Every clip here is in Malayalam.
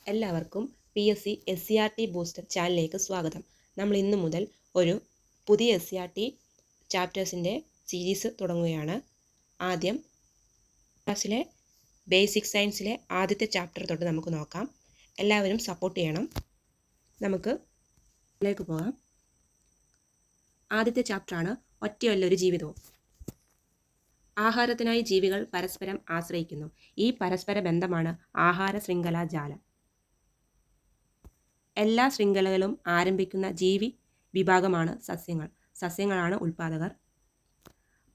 എല്ലാവർക്കും PSC SCRT ബൂസ്റ്റർ ചാനലിലേക്ക് സ്വാഗതം. നമ്മൾ ഇന്നു മുതൽ ഒരു പുതിയ SCRT ചാപ്റ്റേഴ്സിൻ്റെ സീരീസ് തുടങ്ങുകയാണ്. ആദ്യം ക്ലാസ്സിലെ ബേസിക് സയൻസിലെ ആദ്യത്തെ ചാപ്റ്റർ തൊട്ട് നമുക്ക് നോക്കാം. എല്ലാവരും സപ്പോർട്ട് ചെയ്യണം. നമുക്ക് ഇതിലേക്ക് പോകാം. ആദ്യത്തെ ചാപ്റ്ററാണ് ഒറ്റയൊല്ലൊരു ജീവിതവും. ആഹാരത്തിനായി ജീവികൾ പരസ്പരം ആശ്രയിക്കുന്നു. ഈ പരസ്പര ബന്ധമാണ് ആഹാര ശൃംഖലാ ജാലം. എല്ലാ ശൃംഖലകളും ആരംഭിക്കുന്ന ജീവി വിഭാഗമാണ് സസ്യങ്ങൾ. സസ്യങ്ങളാണ് ഉൽപ്പാദകർ.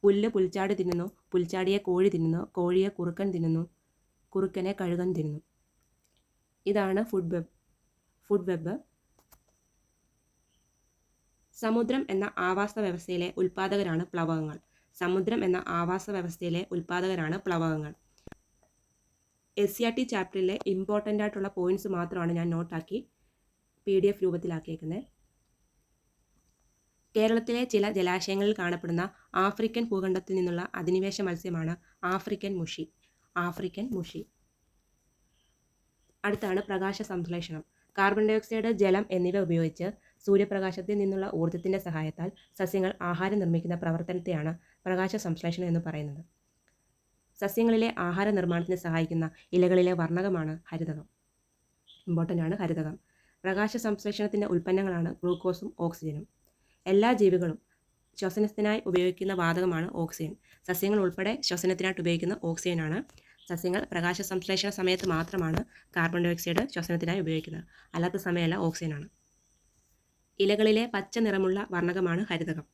പുല്ല് പുൽച്ചാടി തിന്നുന്നു, പുൽച്ചാടിയെ കോഴി തിന്നുന്നു, കോഴിയെ കുറുക്കൻ തിന്നുന്നു, കുറുക്കനെ കഴുകൻ തിന്നുന്നു. ഇതാണ് ഫുഡ് വെബ്. സമുദ്രം എന്ന ആവാസ വ്യവസ്ഥയിലെ ഉൽപ്പാദകരാണ് പ്ലവകങ്ങൾ. സമുദ്രം എന്ന ആവാസ വ്യവസ്ഥയിലെ ഉൽപ്പാദകരാണ് പ്ലവകങ്ങൾ. SCRT ചാപ്റ്ററിലെ ഇമ്പോർട്ടൻ്റ് ആയിട്ടുള്ള പോയിന്റ്സ് മാത്രമാണ് ഞാൻ നോട്ടാക്കി PDF രൂപത്തിലാക്കിയേക്കുന്നത്. കേരളത്തിലെ ചില ജലാശയങ്ങളിൽ കാണപ്പെടുന്ന ആഫ്രിക്കൻ ഭൂഖണ്ഡത്തിൽ നിന്നുള്ള അധിനിവേശ മത്സ്യമാണ് ആഫ്രിക്കൻ മുഷി. അടുത്താണ് പ്രകാശ സംശ്ലേഷണം. കാർബൺ ഡയോക്സൈഡ്, ജലം എന്നിവ ഉപയോഗിച്ച് സൂര്യപ്രകാശത്തിൽ നിന്നുള്ള ഊർജ്ജത്തിൻ്റെ സഹായത്താൽ സസ്യങ്ങൾ ആഹാരം നിർമ്മിക്കുന്ന പ്രവർത്തനത്തെയാണ് പ്രകാശ സംശ്ലേഷണം എന്ന് പറയുന്നത്. സസ്യങ്ങളിലെ ആഹാര നിർമ്മാണത്തിന് സഹായിക്കുന്ന ഇലകളിലെ വർണ്ണകമാണ് ഹരിതകം. ഇമ്പോർട്ടൻ്റ് ആണ് ഹരിതകം. പ്രകാശ സംശ്ലേഷണത്തിൻ്റെ ഉൽപ്പന്നങ്ങളാണ് ഗ്ലൂക്കോസും ഓക്സിജനും. എല്ലാ ജീവികളും ശ്വസനത്തിനായി ഉപയോഗിക്കുന്ന വാതകമാണ് ഓക്സിജൻ. സസ്യങ്ങൾ ഉൾപ്പെടെ ശ്വസനത്തിനായിട്ട് ഉപയോഗിക്കുന്ന ഓക്സിജനാണ്. സസ്യങ്ങൾ പ്രകാശ സംശ്ലേഷണ സമയത്ത് മാത്രമാണ് കാർബൺ ഡയോക്സൈഡ് ശ്വസനത്തിനായി ഉപയോഗിക്കുന്നത്. അല്ലാത്ത സമയമല്ല ഓക്സിജനാണ്. ഇലകളിലെ പച്ച നിറമുള്ള വർണ്ണകമാണ് ഹരിതകം.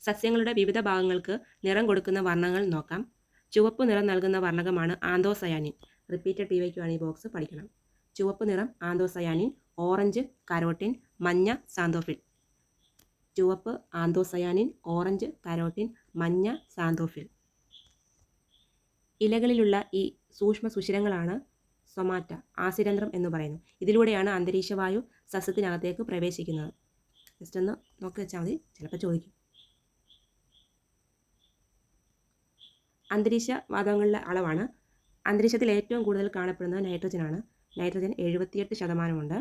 സസ്യങ്ങളുടെ വിവിധ ഭാഗങ്ങൾക്ക് നിറം കൊടുക്കുന്ന വർണ്ണങ്ങൾ നോക്കാം. ചുവപ്പ് നിറം നൽകുന്ന വർണ്ണകമാണ് ആന്തോസയാനിൻ. റിപ്പീറ്റഡ് PYQ ഈ ബോക്സ് പഠിക്കണം. ചുവപ്പ് നിറം ആന്തോസയാനിൻ, ഓറഞ്ച് കരോട്ടിൻ, മഞ്ഞ സാന്തോഫിൽ. ചുവപ്പ് ആന്തോസയാനിൻ, ഓറഞ്ച് കരോട്ടിൻ, മഞ്ഞ സാന്തോഫിൽ. ഇലകളിലുള്ള ഈ സൂക്ഷ്മ സുഷിരങ്ങളാണ് സൊമാറ്റ, ആസിരന്ധ്രം എന്ന് പറയുന്നു. ഇതിലൂടെയാണ് അന്തരീക്ഷവായു സസ്യത്തിനകത്തേക്ക് പ്രവേശിക്കുന്നത്. ജസ്റ്റ് ഒന്ന് നോക്കി വെച്ചാൽ മതി, ചിലപ്പോൾ ചോദിക്കും. അന്തരീക്ഷ വാതകങ്ങളുടെ അളവാണ്. അന്തരീക്ഷത്തിൽ ഏറ്റവും കൂടുതൽ കാണപ്പെടുന്നത് നൈട്രജനാണ്. നൈട്രജൻ 78%.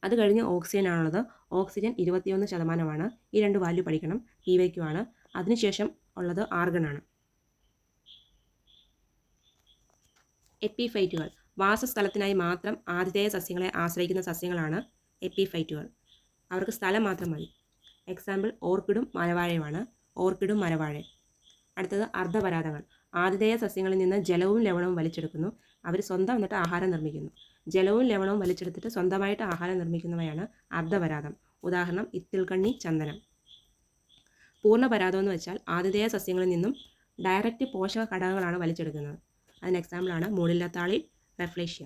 അത് കഴിഞ്ഞ് ഓക്സിജൻ ആണുള്ളത്. ഓക്സിജൻ 21%. ഈ രണ്ട് വാല്യൂ പഠിക്കണം. PYQ ആണ്. അതിനുശേഷം ഉള്ളത് ആർഗൺ ആണ്. എപ്പിഫൈറ്റുകൾ വാസസ്ഥലത്തിനായി മാത്രം ആതിഥേയ സസ്യങ്ങളെ ആശ്രയിക്കുന്ന സസ്യങ്ങളാണ് എപ്പിഫൈറ്റുകൾ. അവർക്ക് സ്ഥലം മാത്രം മതി. എക്സാമ്പിൾ ഓർക്കിഡും മരവാഴയും. അടുത്തത് അർദ്ധപരാതങ്ങൾ. ആതിഥേയ സസ്യങ്ങളിൽ നിന്ന് ജലവും ലവണവും വലിച്ചെടുക്കുന്നു. അവർ സ്വന്തം എന്നിട്ട് ആഹാരം നിർമ്മിക്കുന്നു. ജലവും ലവണവും വലിച്ചെടുത്തിട്ട് സ്വന്തമായിട്ട് ആഹാരം നിർമ്മിക്കുന്നവയാണ് അർദ്ധപരാതം. ഉദാഹരണം ഇത്തിൽക്കണ്ണി, ചന്ദനം. പൂർണ്ണപരാതം എന്ന് വെച്ചാൽ ആതിഥേയ സസ്യങ്ങളിൽ നിന്നും ഡയറക്റ്റ് പോഷക ഘടകങ്ങളാണ് വലിച്ചെടുക്കുന്നത്. അതിന് എക്സാമ്പിളാണ് മുള്ളില്ലത്താളി, റെഫ്ലേഷ്യ.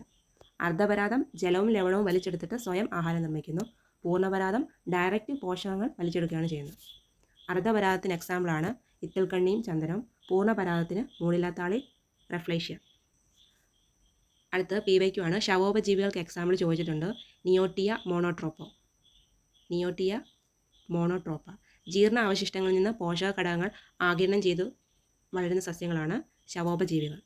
അർദ്ധപരാതം ജലവും ലവണവും വലിച്ചെടുത്തിട്ട് സ്വയം ആഹാരം നിർമ്മിക്കുന്നു. പൂർണ്ണപരാതം ഡയറക്റ്റ് പോഷകങ്ങൾ വലിച്ചെടുക്കുകയാണ് ചെയ്യുന്നത്. അർദ്ധപരാതത്തിന് എക്സാമ്പിളാണ് ഇത്തിൽക്കണ്ണിയും ചന്ദനവും. പൂർണ്ണപരാതത്തിന് മുള്ളില്ലത്താളി, റെഫ്ലേഷ്യ. അടുത്ത് PYQ ആണ്. ശവോപജീവികൾക്ക് എക്സാമ്പിൾ ചോദിച്ചിട്ടുണ്ട്. Neottia Monotropa. ജീർണ അവശിഷ്ടങ്ങളിൽ നിന്ന് പോഷക ഘടകങ്ങൾ ആഗിരണം ചെയ്തു വളരുന്ന സസ്യങ്ങളാണ് ശവോപജീവികൾ.